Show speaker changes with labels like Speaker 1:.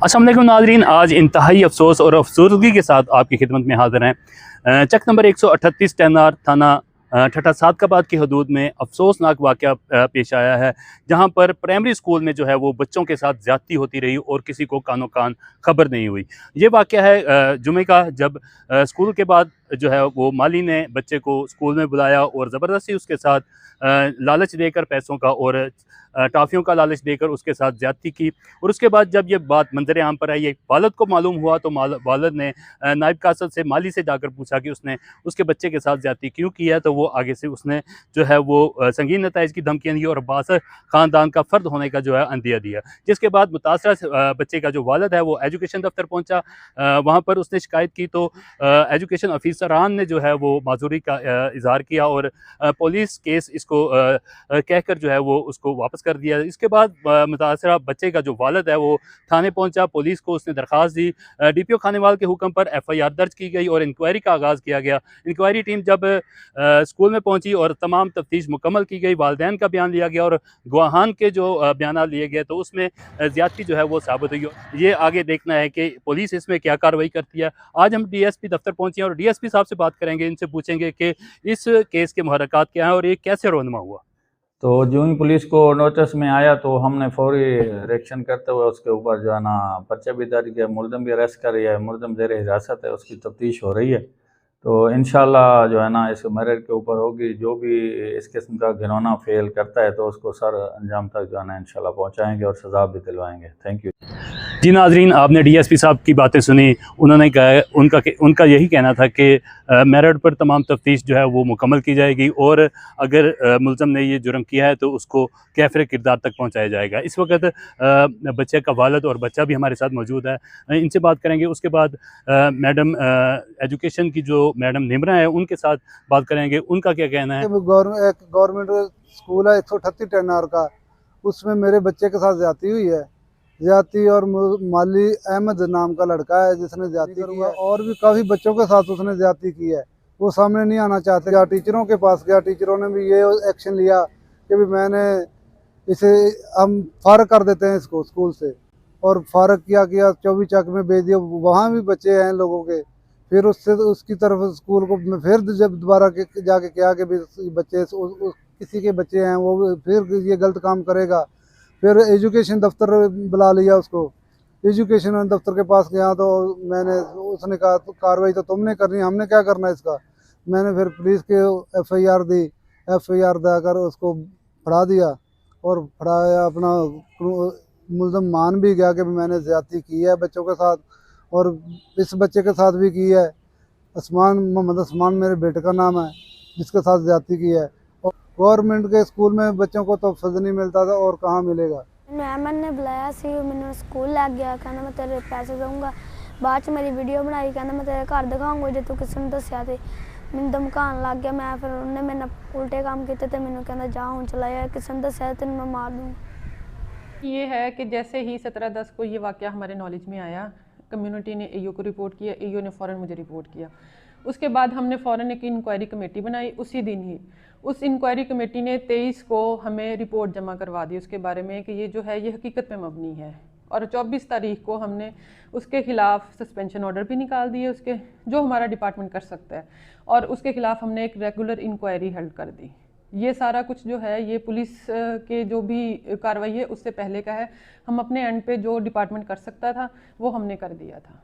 Speaker 1: अस्सलाम वालेकुम नाज़रीन, आज इंतहाई अफसोस और अफसोसगी के साथ आपकी खिदमत में हाज़िर हैं। चक नंबर 138 10R थाना ठट्टा सादकाबाद की हदूद में अफसोसनाक वाक़या पेश आया है, जहाँ पर प्राइमरी स्कूल में जो है वो बच्चों के साथ ज़्यादती होती रही और किसी को कानो कान खबर नहीं हुई। ये वाक़या है जुमे का, जब स्कूल के बाद जो है वो माली ने बच्चे को स्कूल में बुलाया और ज़बरदस्ती उसके साथ लालच देकर पैसों का और टॉफ़ियों का लालच देकर उसके साथ ज़्यादती की। और उसके बाद जब ये बात मंजर आम पर आई, वालिद को मालूम हुआ, तो वालिद ने नायब कासद से माली से जाकर पूछा कि उसने उसके बच्चे के साथ ज़्यादती क्यों की है। तो वो आगे से उसने जो है वो संगीन नताइज की धमकियाँ दी और बासर ख़ानदान का फ़र्द होने का जो है अंदिया दिया। जिसके बाद मुतासरा बच्चे का जो वालिद है वो एजुकेशन दफ्तर पहुँचा। वहाँ पर उसने शिकायत की, तो एजुकेशन ऑफिसरान ने जो है वो माजूरी का इज़हार किया और पुलिस केस इसको कहकर जो है वो उसको वापस कर दिया। इसके बाद मुतासरा बच्चे का जो वालिद है वो थाने पहुंचा, पुलिस को उसने दरख्वास्त दी। DPO खानेवाल के हुक्म पर FIR दर्ज की गई और इंक्वायरी का आगाज़ किया गया। इंक्वायरी टीम जब स्कूल में पहुंची और तमाम तफ्तीश मुकम्मल की गई, वालिदैन का बयान लिया गया और गवाहान के जो बयान लिए गए, तो उसमें ज़्यादती जो है वो साबित हुई। ये आगे देखना है कि पुलिस इसमें क्या कार्रवाई करती है। आज हम DSP दफ्तर पहुंचे हैं और DSP साहब से बात करेंगे, इनसे पूछेंगे कि इस केस के मुहर्रकात क्या हैं और ये कैसे रोनमा हुआ।
Speaker 2: तो जो ही पुलिस को नोटिस में आया तो हमने फौरी रिएक्शन करते हुए उसके ऊपर जो है ना पर्चा भी दर्ज किया, मुलज़म भी अरेस्ट कर लिया है, मुलज़म ज़ेर हिरासत है, उसकी तफ्तीश हो रही है। तो इंशाल्लाह जो है ना इस मेरिट के ऊपर होगी। जो भी इस किस्म का घिनौना फेल करता है तो उसको सर अंजाम तक जो है ना इंशाल्लाह पहुँचाएँगे और सज़ा भी दिलवाएँगे। Thank you.
Speaker 1: जी नाजरीन, आपने DSP साहब की बातें सुनी। उन्होंने कहा उनका यही कहना था कि मेरिट पर तमाम तफ्तीश जो है वो मुकम्मल की जाएगी और अगर मुलज़म ने ये जुर्म किया है तो उसको कैफ़िर किरदार तक पहुंचाया जाएगा। इस वक्त बच्चे का वालिद और बच्चा भी हमारे साथ मौजूद है, इनसे बात करेंगे। उसके बाद मैडम एजुकेशन की जो मैडम निमरा है उनके साथ बात करेंगे, उनका क्या कहना है।
Speaker 3: गवर्नमेंट स्कूल है 138 10R का, उसमें मेरे बच्चे के साथ ज्यादती हुई है। ज्यादती और माली अहमद नाम का लड़का है जिसने ज्यादती की है, और भी काफ़ी बच्चों के साथ उसने ज्यादती की है। वो सामने नहीं आना चाहते। या टीचरों के पास गया, टीचरों ने भी ये एक्शन लिया कि भी मैंने इसे हम फारग कर देते हैं इसको स्कूल से, और फारग किया 24 चक में भेज दिया। वहाँ भी बच्चे हैं लोगों के। फिर उससे उसकी तरफ स्कूल को फिर जब दोबारा जाके क्या कि भी बच्चे किसी के बच्चे हैं वो फिर ये गलत काम करेगा। फिर एजुकेशन दफ्तर बुला लिया उसको। एजुकेशन दफ्तर के पास गया तो उसने कहा तो कार्रवाई तो तुमने करनी, हमने क्या करना इसका। मैंने फिर पुलिस के FIR दी। FIR देकर उसको फड़ा दिया और फड़ाया। अपना मुलज़म मान भी गया कि मैंने ज़्यादती की है बच्चों के साथ, और इस बच्चे के साथ भी की है। मोहम्मद उस्मान मेरे बेटे का नाम है जिसके साथ ज़्यादती की है। और गवर्नमेंट के स्कूल में बच्चों को तो फर्ज नहीं मिलता था, और कहाँ मिलेगा।
Speaker 4: मैम ने बुलाया सी, मैंने स्कूल लग गया, कहना मैं तेरे पैसे दूंगा। बाद च मेरी वीडियो बनाई, कहना मैं तेरे घर दिखाऊंगा जो तू किसी ने दसिया। तो मैंने धमकान लग गया। मैं फिर उन्हें मेरे उल्टे काम किए तो मैंने कहना जा हूँ चला यार, किसी ने दसिया तेन मैं मार दूँ।
Speaker 5: ये है कि जैसे ही 17/10 को ये वाक़या हमारे नॉलेज में आया, कम्युनिटी ने AO को रिपोर्ट किया, AO ने फ़ौरन मुझे रिपोर्ट किया। उसके बाद हमने फ़ौरन एक इंक्वायरी कमेटी बनाई। उसी दिन ही उस इंक्वायरी कमेटी ने 23 को हमें रिपोर्ट जमा करवा दी उसके बारे में कि ये जो है ये हकीकत में मबनी है। और 24 तारीख को हमने उसके ख़िलाफ़ सस्पेंशन ऑर्डर भी निकाल दिए, उसके जो हमारा डिपार्टमेंट कर सकता है, और उसके ख़िलाफ़ हमने एक रेगुलर इंक्वायरी हेल्ड कर दी। ये सारा कुछ जो है ये पुलिस के जो भी कार्रवाई है उससे पहले का है। हम अपने एंड पे जो डिपार्टमेंट कर सकता था वो हमने कर दिया था।